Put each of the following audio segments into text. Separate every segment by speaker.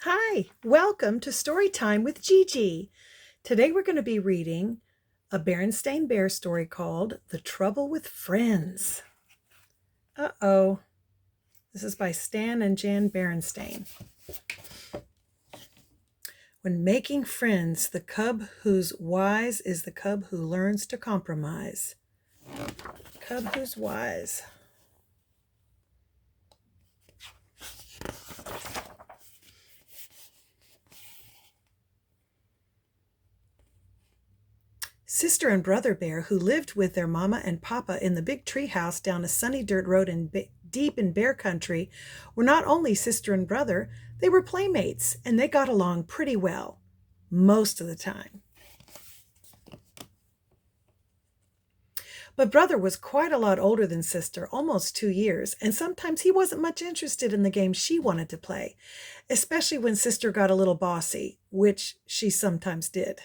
Speaker 1: Hi, welcome to Story Time with Gigi. Today we're going to be reading a Berenstain Bear story called The Trouble with Friends. Uh-oh. This is by Stan and Jan Berenstain. When making friends, the cub who's wise is the cub who learns to compromise. Cub who's wise. Sister and brother bear, who lived with their mama and papa in the big tree house down a sunny dirt road deep in bear country, were not only sister and brother, they were playmates, and they got along pretty well, most of the time. But brother was quite a lot older than sister, almost 2 years, and sometimes he wasn't much interested in the games she wanted to play, especially when sister got a little bossy, which she sometimes did.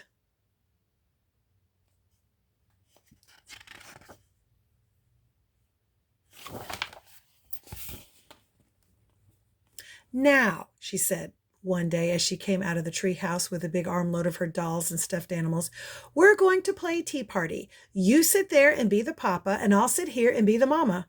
Speaker 1: "Now," she said one day as she came out of the tree house with a big armload of her dolls and stuffed animals, "we're going to play tea party. You sit there and be the papa, and I'll sit here and be the mama."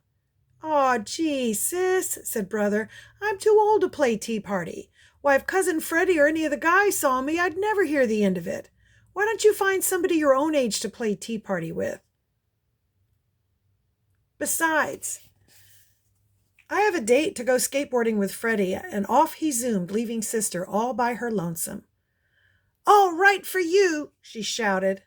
Speaker 1: "Aw, gee, sis," said brother, "I'm too old to play tea party. Why, if Cousin Freddie or any of the guys saw me, I'd never hear the end of it. Why don't you find somebody your own age to play tea party with? Besides, I have a date to go skateboarding with Freddie," and off he zoomed, leaving sister all by her lonesome. "All right for you," she shouted.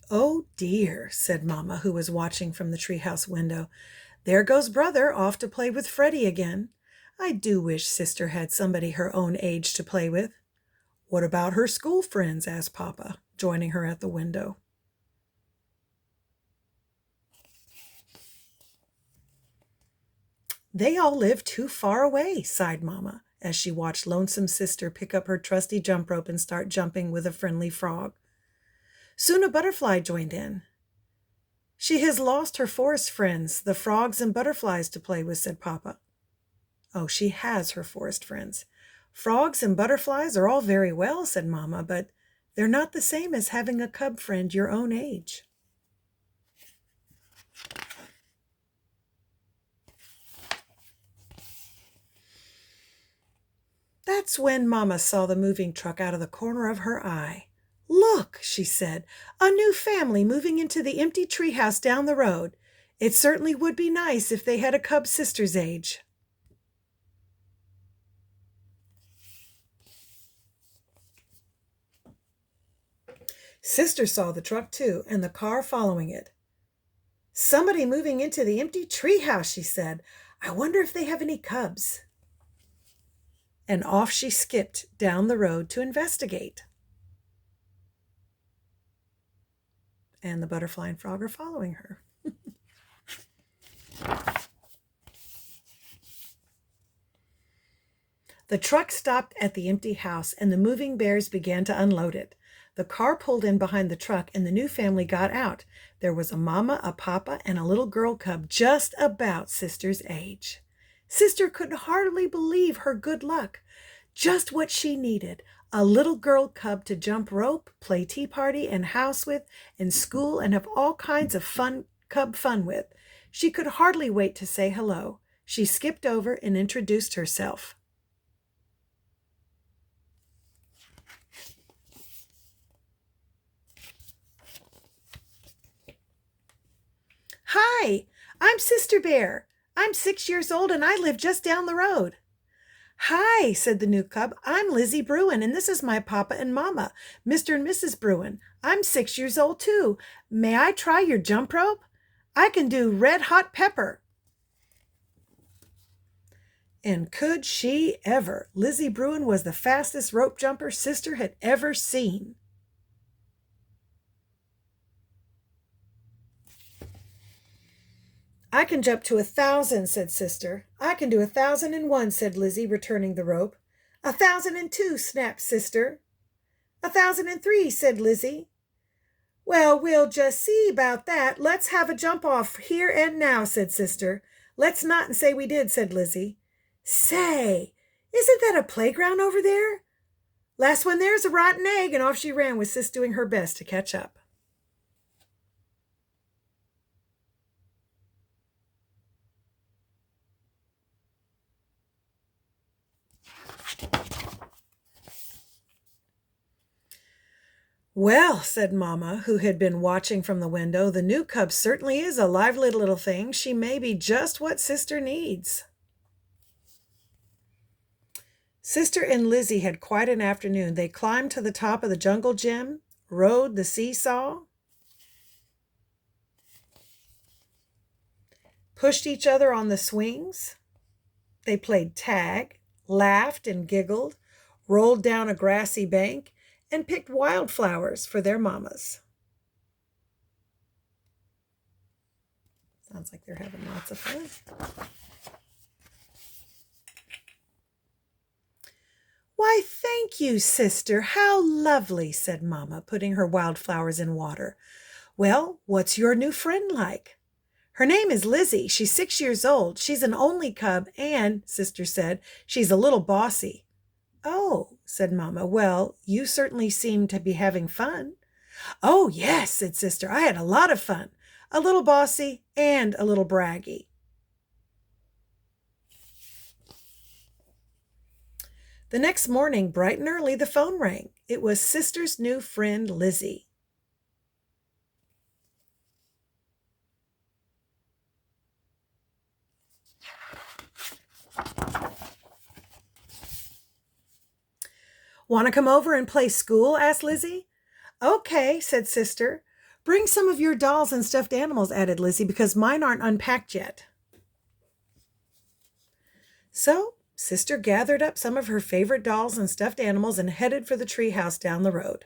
Speaker 1: "Oh dear," said Mama, who was watching from the treehouse window. "There goes brother off to play with Freddie again. I do wish sister had somebody her own age to play with." "What about her school friends?" asked Papa, joining her at the window. "They all live too far away," sighed Mama, as she watched lonesome sister pick up her trusty jump rope and start jumping with a friendly frog. Soon a butterfly joined in. "She has lost her forest friends, the frogs and butterflies, to play with," said Papa. "Oh, she has her forest friends. Frogs and butterflies are all very well," said Mama, "but they're not the same as having a cub friend your own age." That's when Mama saw the moving truck out of the corner of her eye. "Look," she said, "a new family moving into the empty treehouse down the road. It certainly would be nice if they had a cub sister's age." Sister saw the truck too, and the car following it. "Somebody moving into the empty treehouse," she said. "I wonder if they have any cubs." And off she skipped down the road to investigate. And the butterfly and frog are following her. The truck stopped at the empty house, and the moving bears began to unload it. The car pulled in behind the truck, and the new family got out. There was a mama, a papa, and a little girl cub just about sister's age. Sister could hardly believe her good luck. Just what she needed, a little girl cub to jump rope, play tea party and house with, and school, and have all kinds of cub fun with. She could hardly wait to say hello. She skipped over and introduced herself. "Hi, I'm Sister Bear. I'm 6 years old and I live just down the road." "Hi," said the new cub. "I'm Lizzie Bruin, and this is my papa and mama, Mr. and Mrs. Bruin. I'm 6 years old too. May I try your jump rope? I can do red hot pepper." And could she ever? Lizzie Bruin was the fastest rope jumper sister had ever seen. "I can jump to 1,000, said sister. "I can do 1,001, said Lizzie, returning the rope. 1,002, snapped sister. 1,003, said Lizzie. Well, we'll just see about that. Let's have a jump off here and now, said Sister. Let's not say we did, said Lizzie. Say, isn't that a playground over there? Last one there's a rotten egg, and off she ran with Sis doing her best to catch up. Well, said Mamma, who had been watching from the window, the new cub certainly is a lively little thing. She may be just what Sister needs. Sister and Lizzie had quite an afternoon. They climbed to the top of the jungle gym, rode the seesaw, pushed each other on the swings. They played tag, laughed and giggled, rolled down a grassy bank, and picked wildflowers for their mamas. Sounds like they're having lots of fun. Why, thank you, Sister. How lovely, said Mamma, putting her wildflowers in water. Well, what's your new friend like? Her name is Lizzie. She's 6 years old. She's an only cub, and, Sister said, she's a little bossy. Oh, said Mamma. Well, you certainly seem to be having fun. Oh, yes, said Sister. I had a lot of fun. A little bossy and a little braggy. The next morning, bright and early, the phone rang. It was Sister's new friend, Lizzie. Want to come over and play school? Asked Lizzie. Okay, said Sister. Bring some of your dolls and stuffed animals, added Lizzie, because mine aren't unpacked yet. So Sister gathered up some of her favorite dolls and stuffed animals and headed for the treehouse down the road.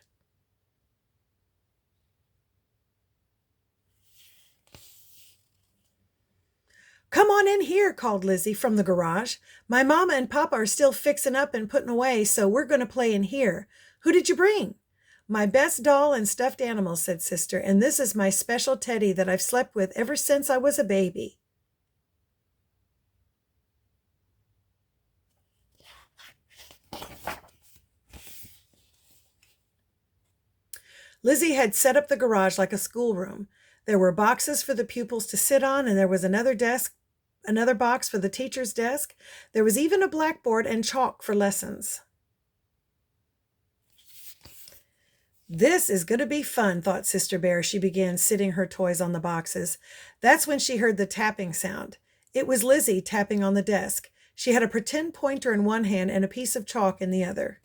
Speaker 1: Come on in here, called Lizzie from the garage. My mama and papa are still fixing up and putting away, so we're going to play in here. Who did you bring? My best doll and stuffed animals, said Sister, and this is my special teddy that I've slept with ever since I was a baby. Lizzie had set up the garage like a schoolroom. There were boxes for the pupils to sit on, and there was another box for the teacher's desk. There was even a blackboard and chalk for lessons. This is going to be fun, thought Sister Bear. She began sitting her toys on the boxes. That's when she heard the tapping sound. It was Lizzie tapping on the desk. She had a pretend pointer in one hand and a piece of chalk in the other.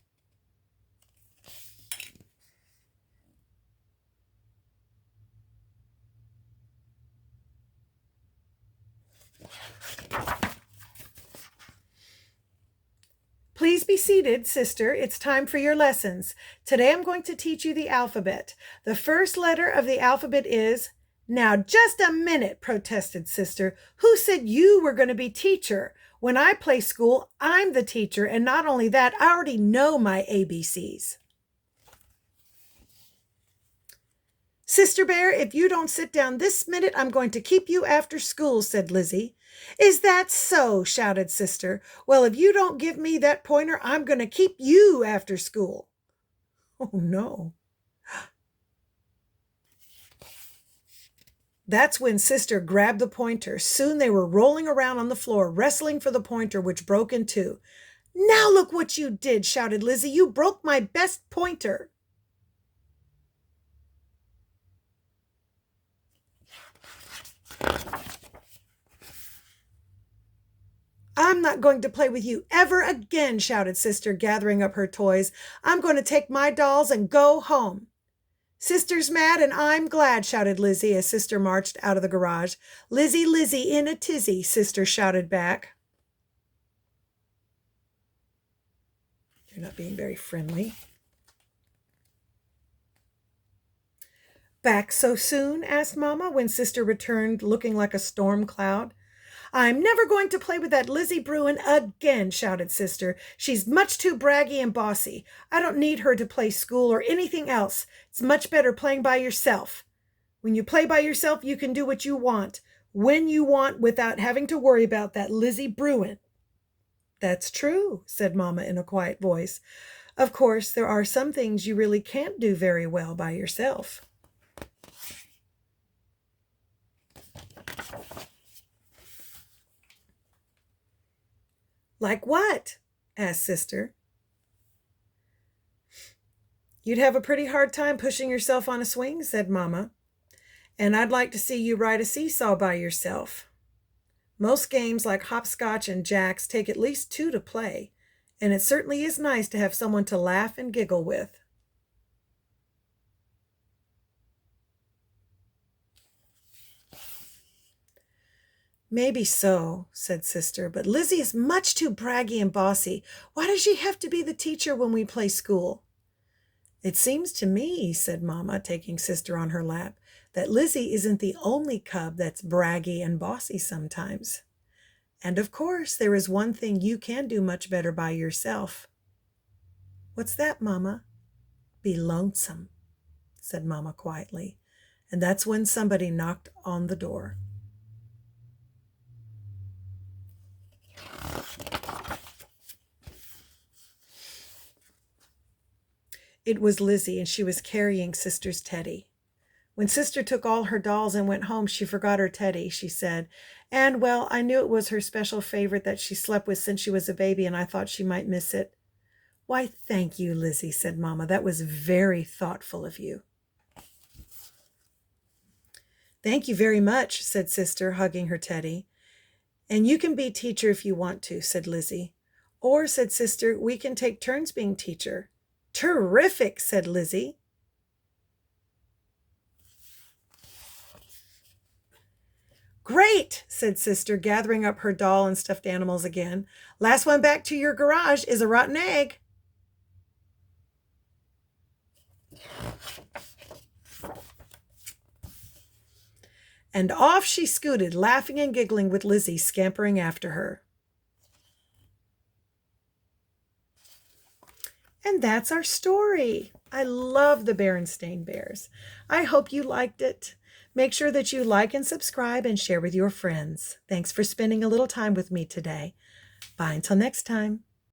Speaker 1: Please be seated, Sister. It's time for your lessons. Today I'm going to teach you the alphabet. The first letter of the alphabet is... Now, just a minute, protested Sister. Who said you were going to be teacher? When I play school, I'm the teacher, and not only that, I already know my ABCs. Sister Bear, if you don't sit down this minute, I'm going to keep you after school, said Lizzie. Is that so? Shouted Sister. Well, if you don't give me that pointer, I'm going to keep you after school. Oh, no. That's when Sister grabbed the pointer. Soon they were rolling around on the floor, wrestling for the pointer, which broke in two. Now look what you did, shouted Lizzie. You broke my best pointer. I'm not going to play with you ever again, shouted Sister, gathering up her toys. I'm going to take my dolls and go home. Sister's mad and I'm glad, shouted Lizzie as Sister marched out of the garage. Lizzie, Lizzie, in a tizzy, Sister shouted back. You're not being very friendly. Back so soon? Asked Mama when Sister returned looking like a storm cloud. I'm never going to play with that Lizzie Bruin again, shouted Sister. She's much too braggy and bossy. I don't need her to play school or anything else. It's much better playing by yourself. When you play by yourself, you can do what you want, when you want, without having to worry about that Lizzie Bruin. That's true, said Mama in a quiet voice. Of course, there are some things you really can't do very well by yourself. Like what? Asked Sister. You'd have a pretty hard time pushing yourself on a swing, said Mama. And I'd like to see you ride a seesaw by yourself. Most games like hopscotch and jacks take at least 2 to play, and it certainly is nice to have someone to laugh and giggle with. Maybe so, said Sister, but Lizzie is much too braggy and bossy. Why does she have to be the teacher when we play school? It seems to me, said Mama, taking Sister on her lap, that Lizzie isn't the only cub that's braggy and bossy sometimes. And of course, there is one thing you can do much better by yourself. What's that, Mama? Be lonesome, said Mama quietly. And that's when somebody knocked on the door. It was Lizzie, and she was carrying Sister's teddy. When Sister took all her dolls and went home, she forgot her teddy, she said. And, well, I knew it was her special favorite that she slept with since she was a baby, and I thought she might miss it. Why, thank you, Lizzie, said Mama. That was very thoughtful of you. Thank you very much, said Sister, hugging her teddy. And you can be teacher if you want to, said Lizzie. Or, said Sister, we can take turns being teacher. Terrific, said Lizzie. Great, said Sister, gathering up her doll and stuffed animals again. Last one back to your garage is a rotten egg. And off she scooted, laughing and giggling with Lizzie scampering after her. And that's our story. I love the Berenstain Bears. I hope you liked it. Make sure that you like and subscribe and share with your friends. Thanks for spending a little time with me today. Bye until next time.